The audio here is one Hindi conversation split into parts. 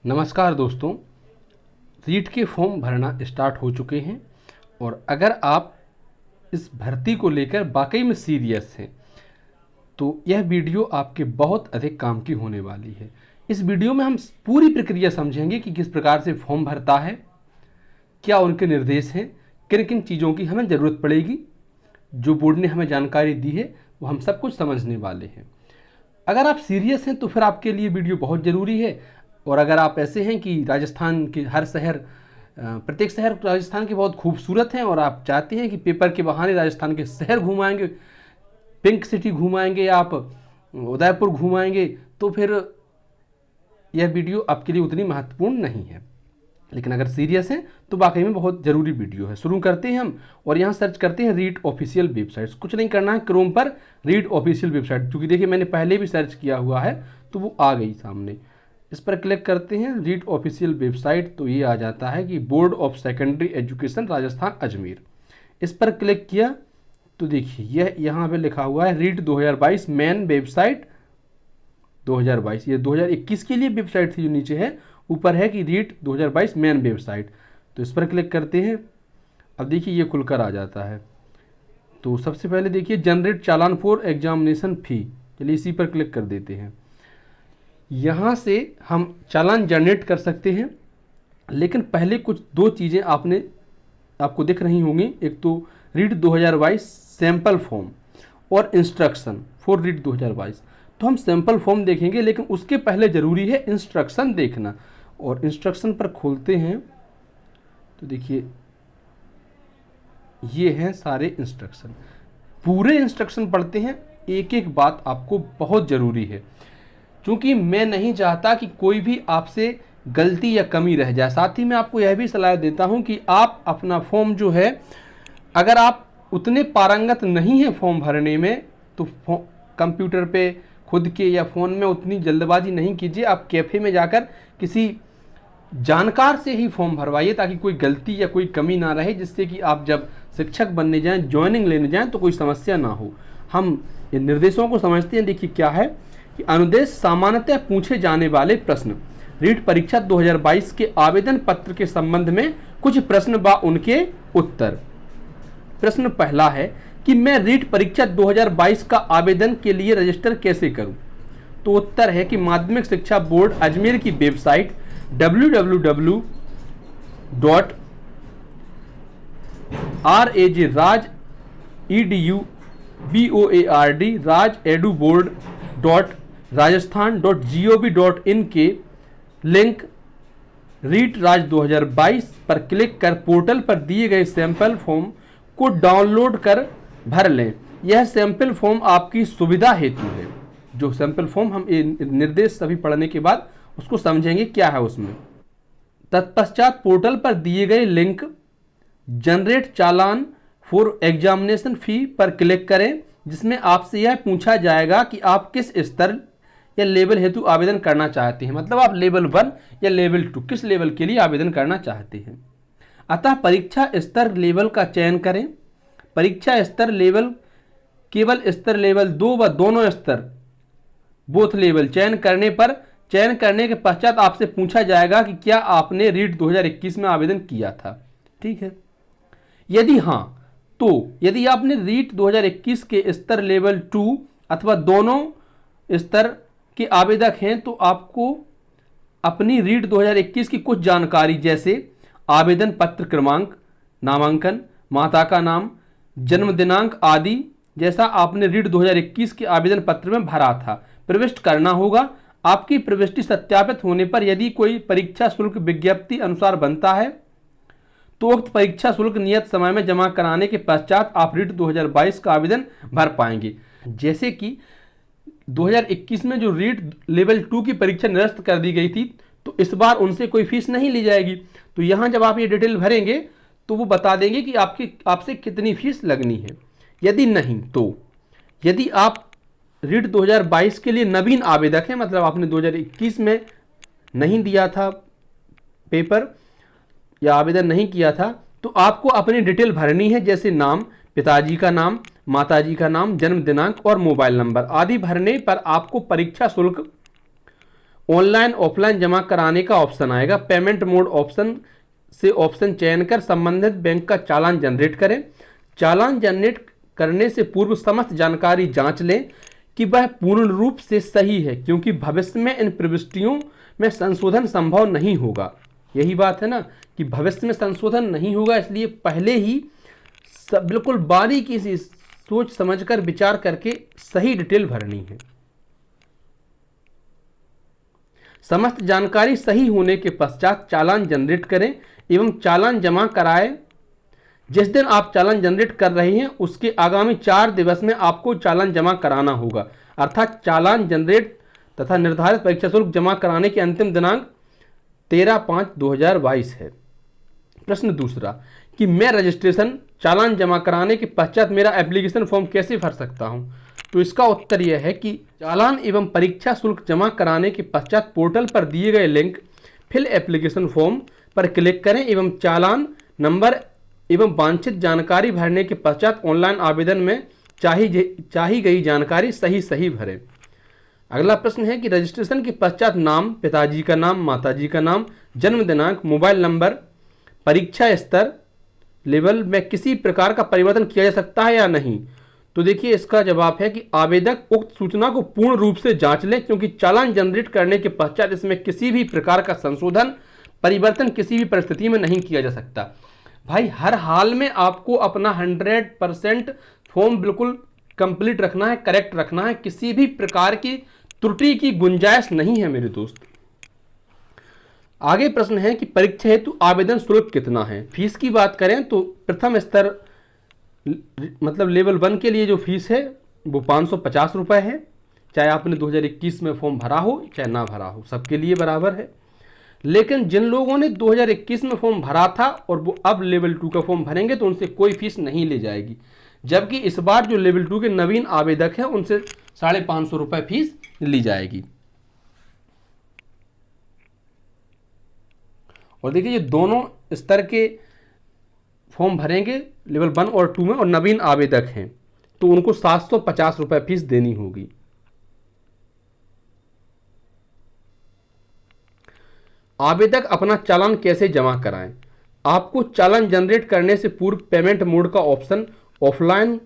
नमस्कार दोस्तों। रीट के फॉर्म भरना स्टार्ट हो चुके हैं और अगर आप इस भर्ती को लेकर वाकई में सीरियस हैं तो यह वीडियो आपके बहुत अधिक काम की होने वाली है। इस वीडियो में हम पूरी प्रक्रिया समझेंगे कि किस प्रकार से फॉर्म भरता है, क्या उनके निर्देश हैं, किन किन चीज़ों की हमें ज़रूरत पड़ेगी। जो बोर्ड ने हमें जानकारी दी है वो हम सब कुछ समझने वाले हैं। अगर आप सीरियस हैं तो फिर आपके लिए वीडियो बहुत ज़रूरी है। और अगर आप ऐसे हैं कि राजस्थान के हर शहर, प्रत्येक शहर राजस्थान के बहुत खूबसूरत हैं और आप चाहते हैं कि पेपर के बहाने राजस्थान के शहर घुमाएंगे, पिंक सिटी घुमाएंगे, आप उदयपुर घुमाएंगे, तो फिर यह वीडियो आपके लिए उतनी महत्वपूर्ण नहीं है। लेकिन अगर सीरियस हैं तो वाकई में बहुत ज़रूरी वीडियो है। शुरू करते हैं हम और यहाँ सर्च करते हैं रीट ऑफिशियल वेबसाइट्स। कुछ नहीं करना है, क्रोम पर रीट ऑफिशियल वेबसाइट, क्योंकि देखिए मैंने पहले भी सर्च किया हुआ है तो वो आ गई सामने। इस पर क्लिक करते हैं रीट ऑफिशियल वेबसाइट, तो ये आ जाता है कि board of secondary education Rajasthan Ajmer. इस पर क्लिक किया तो देखिए यह यहाँ पे लिखा हुआ है रीट 2022 मेन वेबसाइट 2022। ये 2021 के लिए वेबसाइट थी जो नीचे है, ऊपर है कि रीट 2022 मेन वेबसाइट। तो इस पर क्लिक करते हैं। अब देखिए ये खुलकर आ जाता है। तो सबसे पहले देखिए जनरेट चालान फॉर एग्जामिनेशन फ़ी, चलिए इसी पर क्लिक कर देते हैं। यहाँ से हम चालान जनरेट कर सकते हैं, लेकिन पहले कुछ दो चीज़ें आपको दिख रही होंगी। एक तो रीट 2022 सैम्पल फॉर्म और इंस्ट्रक्शन फॉर रीट 2022। तो हम सैम्पल फॉर्म देखेंगे, लेकिन उसके पहले ज़रूरी है इंस्ट्रक्शन देखना। और इंस्ट्रक्शन पर खोलते हैं तो देखिए ये हैं सारे इंस्ट्रक्शन। पूरे इंस्ट्रक्शन पढ़ते हैं, एक एक बात आपको बहुत ज़रूरी है, क्योंकि मैं नहीं चाहता कि कोई भी आपसे गलती या कमी रह जाए। साथ ही मैं आपको यह भी सलाह देता हूं कि आप अपना फॉर्म जो है, अगर आप उतने पारंगत नहीं हैं फॉर्म भरने में, तो कंप्यूटर पे खुद के या फ़ोन में उतनी जल्दबाजी नहीं कीजिए। आप कैफ़े में जाकर किसी जानकार से ही फॉर्म भरवाइए, ताकि कोई गलती या कोई कमी ना रहे, जिससे कि आप जब शिक्षक बनने जाएं, ज्वाइनिंग लेने जाएं, तो कोई समस्या ना हो। हम इन निर्देशों को समझते हैं। देखिए क्या है कि अनुदेश सामान्यतः पूछे जाने वाले प्रश्न, रीट परीक्षा 2022 के आवेदन पत्र के संबंध में कुछ प्रश्न व उनके उत्तर। प्रश्न पहला है कि मैं रीट परीक्षा 2022 का आवेदन के लिए रजिस्टर कैसे करूं? तो उत्तर है कि माध्यमिक शिक्षा बोर्ड अजमेर की वेबसाइट www.rajboard.raj.edu.rajasthan.gov.in के लिंक रीट राज 2022 पर क्लिक कर पोर्टल पर दिए गए सैंपल फॉर्म को डाउनलोड कर भर लें। यह सैंपल फॉर्म आपकी सुविधा हेतु है। जो सैंपल फॉर्म, हम निर्देश सभी पढ़ने के बाद उसको समझेंगे क्या है उसमें। तत्पश्चात पोर्टल पर दिए गए link generate challan for examination फ़ी पर क्लिक करें, जिसमें आपसे यह पूछा जाएगा कि आप किस स्तर या लेवल हेतु आवेदन करना चाहते हैं। मतलब आप लेवल 1 या लेवल 2 किस लेवल के लिए आवेदन करना चाहते हैं। अतः परीक्षा स्तर लेवल का चयन करें। परीक्षा स्तर लेवल केवल स्तर लेवल 2 व दोनों स्तर बोथ लेवल चयन करने के पश्चात आपसे पूछा जाएगा कि क्या आपने रीट 2021 में आवेदन किया था। ठीक है, यदि हाँ, तो यदि आपने रीट 2021 के स्तर लेवल 2 अथवा दोनों स्तर के आवेदक हैं, तो आपको अपनी रीट 2021 की कुछ जानकारी, जैसे आवेदन पत्र क्रमांक, नामांकन, माता का नाम, जन्म दिनांक आदि, जैसा आपने रीट 2021 के आवेदन पत्र में भरा था, प्रविष्ट करना होगा। आपकी प्रविष्टि सत्यापित होने पर यदि कोई परीक्षा शुल्क विज्ञप्ति अनुसार बनता है, तो उक्त परीक्षा शुल्क नियत समय में जमा कराने के पश्चात आप रीट 2022 का आवेदन भर पाएंगे। जैसे कि 2021 में जो रीट लेवल 2 की परीक्षा निरस्त कर दी गई थी, तो इस बार उनसे कोई फीस नहीं ली जाएगी। तो यहाँ जब आप ये डिटेल भरेंगे तो वो बता देंगे कि आपसे कितनी फीस लगनी है। यदि नहीं, तो यदि आप रीट 2022 के लिए नवीन आवेदक हैं, मतलब आपने 2021 में नहीं दिया था पेपर या आवेदन नहीं किया था, तो आपको अपनी डिटेल भरनी है, जैसे नाम, पिताजी का नाम, माताजी का नाम, जन्म दिनांक और मोबाइल नंबर आदि भरने पर आपको परीक्षा शुल्क ऑनलाइन ऑफलाइन जमा कराने का ऑप्शन आएगा। पेमेंट मोड ऑप्शन से ऑप्शन चयन कर संबंधित बैंक का चालान जनरेट करें। चालान जनरेट करने से पूर्व समस्त जानकारी जांच लें कि वह पूर्ण रूप से सही है, क्योंकि भविष्य में इन प्रविष्टियों में संशोधन संभव नहीं होगा। यही बात है ना कि भविष्य में संशोधन नहीं होगा, इसलिए पहले ही बिल्कुल बारीकी से सोच समझकर विचार करके सही डिटेल भरनी है। समस्त जानकारी सही होने के पश्चात चालान जनरेट करें एवं चालान जमा कराएं। जिस दिन आप चालान जनरेट कर रहे हैं उसके आगामी 4 दिवस में आपको चालान जमा कराना होगा, अर्थात चालान जनरेट तथा निर्धारित परीक्षा शुल्क जमा कराने की अंतिम दिनांक 13/5/2022 है। प्रश्न दूसरा कि मैं रजिस्ट्रेशन चालान जमा कराने के पश्चात मेरा एप्लीकेशन फॉर्म कैसे भर सकता हूं? तो इसका उत्तर यह है कि चालान एवं परीक्षा शुल्क जमा कराने के पश्चात पोर्टल पर दिए गए लिंक फिल एप्लीकेशन फॉर्म पर क्लिक करें एवं चालान नंबर एवं वांछित जानकारी भरने के पश्चात ऑनलाइन आवेदन में चाही गई जानकारी सही भरें। अगला प्रश्न है कि रजिस्ट्रेशन के पश्चात नाम, पिताजी का नाम, माताजी का नाम, जन्म दिनांक, मोबाइल नंबर, परीक्षा स्तर लेवल में किसी प्रकार का परिवर्तन किया जा सकता है या नहीं? तो देखिए इसका जवाब है कि आवेदक उक्त सूचना को पूर्ण रूप से जांच लें, क्योंकि चालान जनरेट करने के पश्चात इसमें किसी भी प्रकार का संशोधन परिवर्तन किसी भी परिस्थिति में नहीं किया जा सकता। भाई हर हाल में आपको अपना 100% फॉर्म बिल्कुल कंप्लीट रखना है, करेक्ट रखना है, किसी भी प्रकार की त्रुटि की गुंजाइश नहीं है मेरे दोस्त। आगे प्रश्न है कि परीक्षा हेतु आवेदन शुल्क कितना है? फीस की बात करें तो प्रथम स्तर मतलब लेवल 1 के लिए जो फीस है वो 550 रुपये है, चाहे आपने 2021 में फॉर्म भरा हो चाहे ना भरा हो, सबके लिए बराबर है। लेकिन जिन लोगों ने 2021 में फॉर्म भरा था और वो अब लेवल 2 का फॉर्म भरेंगे तो उनसे कोई फीस नहीं ली जाएगी, जबकि इस बार जो लेवल 2 के नवीन आवेदक हैं उनसे 550 रुपये फीस ली जाएगी। और देखिए ये दोनों स्तर के फॉर्म भरेंगे लेवल 1 और 2 में और नवीन आवेदक हैं तो उनको 750 रुपये फीस देनी होगी। आवेदक अपना चालान कैसे जमा कराएं? आपको चालान जनरेट करने से पूर्व पेमेंट मोड का ऑप्शन ऑफलाइन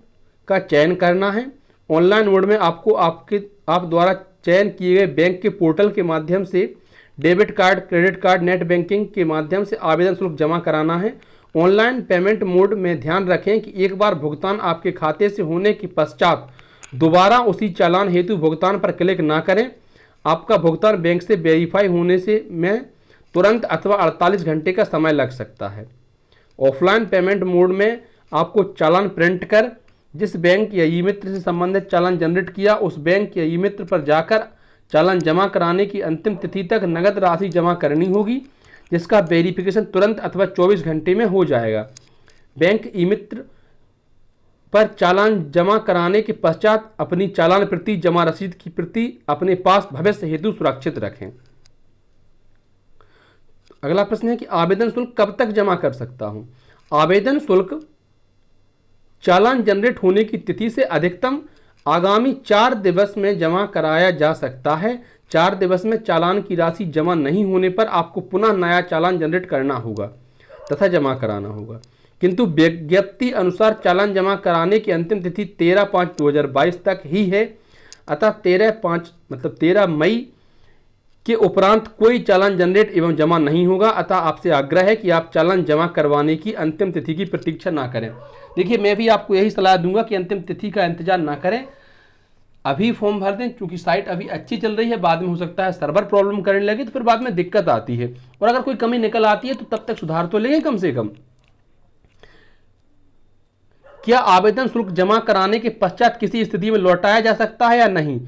का चयन करना है। ऑनलाइन मोड में आपको आप द्वारा चयन किए गए बैंक के पोर्टल के माध्यम से debit card, credit card, net banking के माध्यम से आवेदन शुल्क जमा कराना है। ऑनलाइन पेमेंट मोड में ध्यान रखें कि एक बार भुगतान आपके खाते से होने के पश्चात दोबारा उसी चालान हेतु भुगतान पर क्लिक ना करें। आपका भुगतान बैंक से वेरीफाई होने से में तुरंत अथवा 48 घंटे का समय लग सकता है। ऑफलाइन पेमेंट मोड में आपको चालान प्रिंट कर जिस बैंक या ई मित्र से संबंधित चालान जनरेट किया उस बैंक या ई मित्र पर जाकर चालान जमा कराने की अंतिम तिथि तक नगद राशि जमा करनी होगी, जिसका वेरिफिकेशन तुरंत अथवा 24 घंटे में हो जाएगा। बैंक ई मित्र पर चालान जमा कराने के पश्चात अपनी चालान प्रति, जमा रसीद की प्रति अपने पास भविष्य हेतु सुरक्षित रखें। अगला प्रश्न है कि आवेदन शुल्क कब तक जमा कर सकता हूं? आवेदन शुल्क चालान जनरेट होने की तिथि से अधिकतम आगामी 4 दिवस में जमा कराया जा सकता है। 4 दिवस में चालान की राशि जमा नहीं होने पर आपको पुनः नया चालान जनरेट करना होगा तथा जमा कराना होगा, किंतु विज्ञप्ति अनुसार चालान जमा कराने की अंतिम तिथि 13/5/2022 तक ही है। अतः 13 मई के उपरांत कोई चालान जनरेट एवं जमा नहीं होगा। अतः आपसे आग्रह है कि आप चालान जमा करवाने की अंतिम तिथि की प्रतीक्षा ना करें। देखिए मैं भी आपको यही सलाह दूंगा कि अंतिम तिथि का इंतजार ना करें, अभी फॉर्म भर दें, क्योंकि साइट अभी अच्छी चल रही है। बाद में हो सकता है सर्वर प्रॉब्लम करने लगे तो फिर बाद में दिक्कत आती है, और अगर कोई कमी निकल आती है तो तब तक सुधार तो लेंगे कम से कम। क्या आवेदन शुल्क जमा कराने के पश्चात किसी स्थिति में लौटाया जा सकता है या नहीं?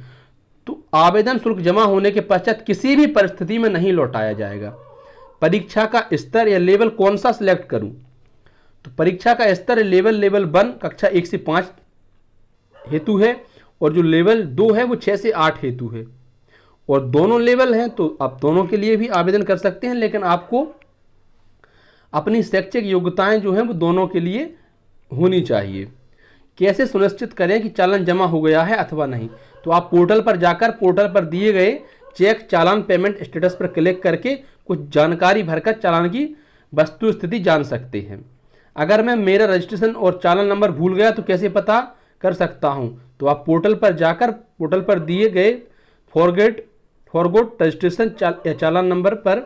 तो आवेदन शुल्क जमा होने के पश्चात किसी भी परिस्थिति में नहीं लौटाया जाएगा। परीक्षा का स्तर या लेवल कौन सा सिलेक्ट करूं? तो परीक्षा का स्तर लेवल 1 कक्षा 1 से 5 हेतु है, और जो लेवल 2 है वो 6 से 8 हेतु है, और दोनों लेवल हैं तो आप दोनों के लिए भी आवेदन कर सकते हैं। लेकिन आपको अपनी शैक्षिक योग्यताएं जो हैं वो दोनों के लिए होनी चाहिए। कैसे सुनिश्चित करें कि चालान जमा हो गया है अथवा नहीं? तो आप पोर्टल पर जाकर पोर्टल पर दिए गए चेक चालान पेमेंट स्टेटस पर क्लिक करके कुछ जानकारी भरकर चालान की वस्तु स्थिति जान सकते हैं। अगर मैं मेरा रजिस्ट्रेशन और चालान नंबर भूल गया तो कैसे पता कर सकता हूं? तो आप पोर्टल पर जाकर पोर्टल पर दिए गए फॉरगोट रजिस्ट्रेशन या चालान नंबर पर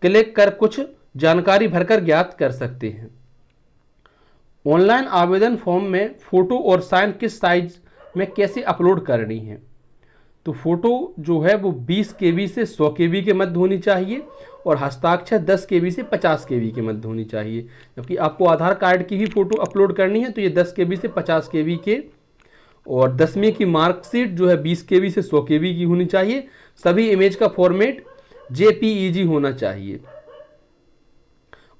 क्लिक कर कुछ जानकारी भरकर ज्ञात कर सकते हैं। ऑनलाइन आवेदन फॉर्म में फोटो और साइन किस साइज में कैसे अपलोड करनी है? तो फोटो जो है वो 20 KB से 100 KB के मध्य होनी चाहिए और हस्ताक्षर 10 KB से 50 KB के मध्य होनी चाहिए। जबकि आपको आधार कार्ड की भी फोटो अपलोड करनी है तो ये 10 KB से 50 KB के, और 10वीं की मार्कशीट जो है 20 KB से 100 KB की होनी चाहिए। सभी इमेज का फॉर्मेट JPEG होना चाहिए।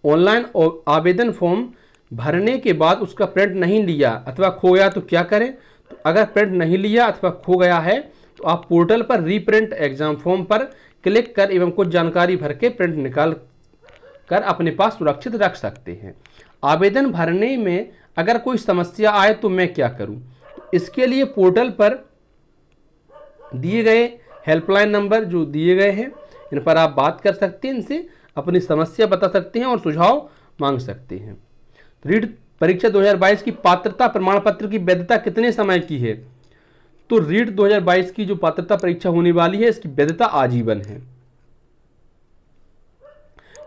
ऑनलाइन आवेदन फॉर्म भरने के बाद उसका प्रिंट नहीं लिया अथवा खो गया तो क्या करें? तो अगर प्रिंट नहीं लिया अथवा खो गया है तो आप पोर्टल पर रीप्रिंट एग्जाम फॉर्म पर क्लिक कर एवं कुछ जानकारी भर के प्रिंट निकाल कर अपने पास सुरक्षित रख सकते हैं। आवेदन भरने में अगर कोई समस्या आए तो मैं क्या करूं? तो इसके लिए पोर्टल पर दिए गए हेल्पलाइन नंबर जो दिए गए हैं इन पर आप बात कर सकते हैं, इनसे अपनी समस्या बता सकते हैं और सुझाव मांग सकते हैं। रीट परीक्षा 2022 की पात्रता प्रमाण पत्र की वैधता कितने समय की है? तो रीट 2022 की जो पात्रता परीक्षा होने वाली है इसकी वैधता आजीवन है।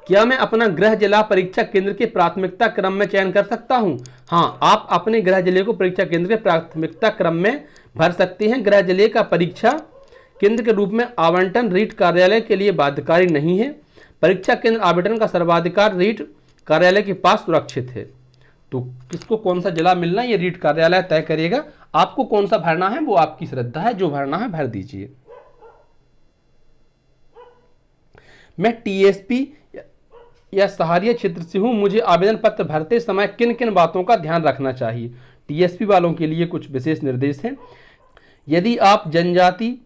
क्या मैं अपना गृह जिला परीक्षा केंद्र के प्राथमिकता क्रम में चयन कर सकता हूं? हाँ, आप अपने गृह जिले को परीक्षा केंद्र के प्राथमिकता क्रम में भर सकते हैं। गृह जिले का परीक्षा केंद्र के रूप में आवंटन रीट कार्यालय के लिए बाध्यकारी नहीं है। परीक्षा केंद्र आवंटन का सर्वाधिकार रीट कार्यालय के पास सुरक्षित है। तो किसको कौन सा जिला मिलना है ये रीट कार्यालय तय करेगा। आपको कौन सा भरना है वो आपकी श्रद्धा है, जो भरना है भर दीजिए। मैं TSP या सहारिया क्षेत्र से हूं, मुझे आवेदन पत्र भरते समय किन किन बातों का ध्यान रखना चाहिए? TSP वालों के लिए कुछ विशेष निर्देश हैं। यदि आप जनजाति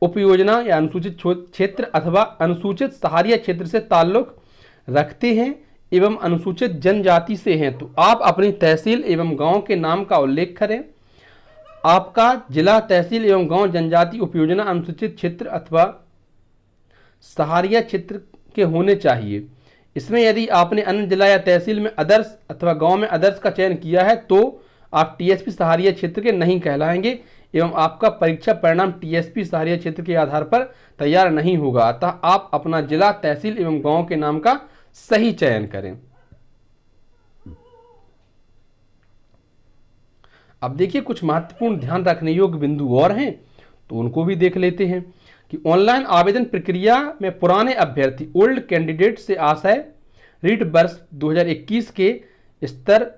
उपयोजना या अनुसूचित क्षेत्र अथवा अनुसूचित सहारिया क्षेत्र से ताल्लुक रखते हैं एवं अनुसूचित जनजाति से हैं तो आप अपनी तहसील एवं गांव के नाम का उल्लेख करें। आपका जिला, तहसील एवं गांव जनजाति उपयोजना अनुसूचित क्षेत्र अथवा सहारिया क्षेत्र के होने चाहिए। इसमें यदि आपने अन्य जिला या तहसील में अदर्स अथवा गांव में अदर्स का चयन किया है तो आप TSP सहारिया क्षेत्र के नहीं कहलाएंगे एवं आपका परीक्षा परिणाम TSP सहारिया क्षेत्र के आधार पर तैयार नहीं होगा। अतः आप अपना जिला, तहसील एवं गांव के नाम का सही चयन करें। अब देखिए कुछ महत्वपूर्ण ध्यान रखने योग्य बिंदु और हैं तो उनको भी देख लेते हैं कि ऑनलाइन आवेदन प्रक्रिया में पुराने अभ्यर्थी ओल्ड कैंडिडेट से आशय रीट वर्ष 2021 के स्तर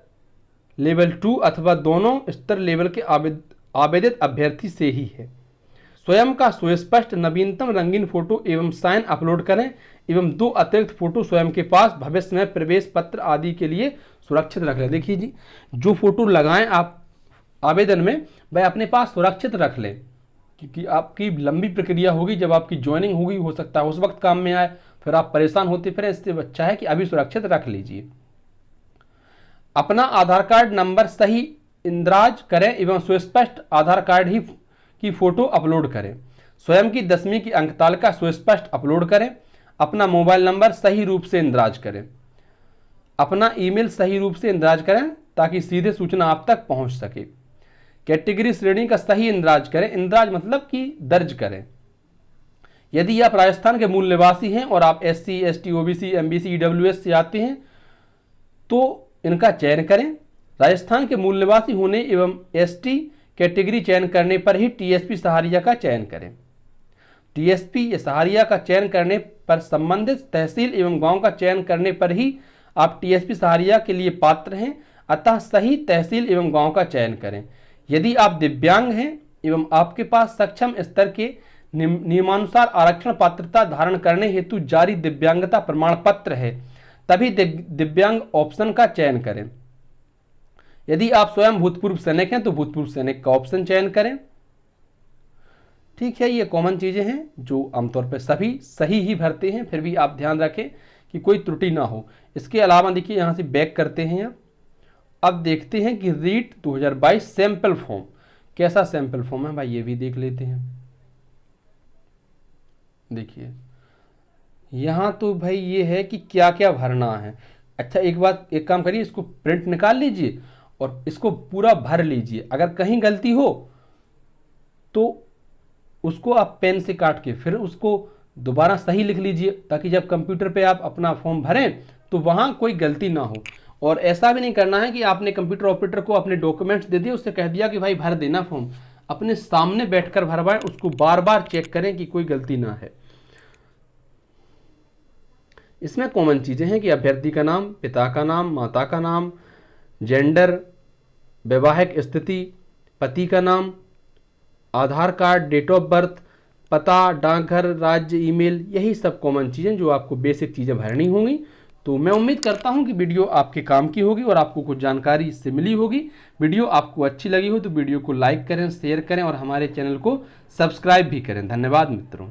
लेवल 2 अथवा दोनों स्तर लेवल के आवेदित अभ्यर्थी से ही है। स्वयं का सुस्पष्ट नवीनतम रंगीन फोटो एवं साइन अपलोड करें एवं 2 अतिरिक्त फोटो स्वयं के पास भविष्य में प्रवेश पत्र आदि के लिए सुरक्षित रख लें। देखिए जी, जो फोटो लगाएं आप आवेदन में वह अपने पास सुरक्षित रख लें, क्योंकि आपकी लंबी प्रक्रिया होगी, जब आपकी ज्वाइनिंग होगी हो सकता है उस वक्त काम में आए, फिर आप परेशान होते फिर। इससे अच्छा है कि अभी सुरक्षित रख लीजिए। अपना आधार कार्ड नंबर सही इंद्राज करें एवं सुस्पष्ट आधार कार्ड ही की फोटो अपलोड करें। स्वयं की 10वीं की अंकतालिका सुस्पष्ट अपलोड करें। अपना मोबाइल नंबर सही रूप से इंद्राज करें। अपना ईमेल सही रूप से इंद्राज करें ताकि सीधे सूचना आप तक पहुंच सके। कैटेगरी श्रेणी का सही इंद्राज करें। इंद्राज मतलब कि दर्ज करें। यदि आप राजस्थान के मूल निवासी हैं और आप SC, ST, OBC, MBC, EWS से आते हैं तो इनका चयन करें। राजस्थान के मूल निवासी होने एवं ST कैटेगरी चयन करने पर ही TSP सहारिया का चयन करें। TSP या सहारिया का चयन करने पर संबंधित तहसील एवं गांव का चयन करने पर ही आप TSP सहारिया के लिए पात्र हैं। अतः सही तहसील एवं गांव का चयन करें। यदि आप दिव्यांग हैं एवं आपके पास सक्षम स्तर के नियमानुसार आरक्षण पात्रता धारण करने हेतु जारी दिव्यांगता प्रमाण पत्र है तभी दिव्यांग ऑप्शन का चयन करें। यदि आप स्वयं भूतपूर्व सैनिक हैं तो भूतपूर्व सैनिक का ऑप्शन चयन करें। ठीक है, ये कॉमन चीजें हैं जो आमतौर पर सभी सही ही भरते हैं, फिर भी आप ध्यान रखें कि कोई त्रुटि ना हो। इसके अलावा देखिए यहां से बैक करते हैं आप। अब देखते हैं कि रीट 2022 सैंपल फॉर्म कैसा सैंपल फॉर्म है भाई, ये भी देख लेते हैं। देखिए यहाँ तो भाई ये है कि क्या क्या भरना है। अच्छा एक काम करिए, इसको प्रिंट निकाल लीजिए और इसको पूरा भर लीजिए। अगर कहीं गलती हो तो उसको आप पेन से काट के फिर उसको दोबारा सही लिख लीजिए, ताकि जब कंप्यूटर पे आप अपना फॉर्म भरें तो वहाँ कोई गलती ना हो। और ऐसा भी नहीं करना है कि आपने कंप्यूटर ऑपरेटर को अपने डॉक्यूमेंट्स दे दिए, उससे कह दिया कि भाई भर देना फॉर्म। अपने सामने बैठकर भरवाएं, उसको बार बार चेक करें कि कोई गलती ना है। इसमें कॉमन चीज़ें हैं कि अभ्यर्थी का नाम, पिता का नाम, माता का नाम, जेंडर, वैवाहिक स्थिति, पति का नाम, आधार कार्ड, डेट ऑफ बर्थ, पता, डाकघर, राज्य, ईमेल, यही सब कॉमन चीज़ें जो आपको बेसिक चीज़ें भरनी होंगी। तो मैं उम्मीद करता हूं कि वीडियो आपके काम की होगी और आपको कुछ जानकारी इससे मिली होगी। वीडियो आपको अच्छी लगी हो तो वीडियो को लाइक करें, शेयर करें और हमारे चैनल को सब्सक्राइब भी करें। धन्यवाद मित्रों।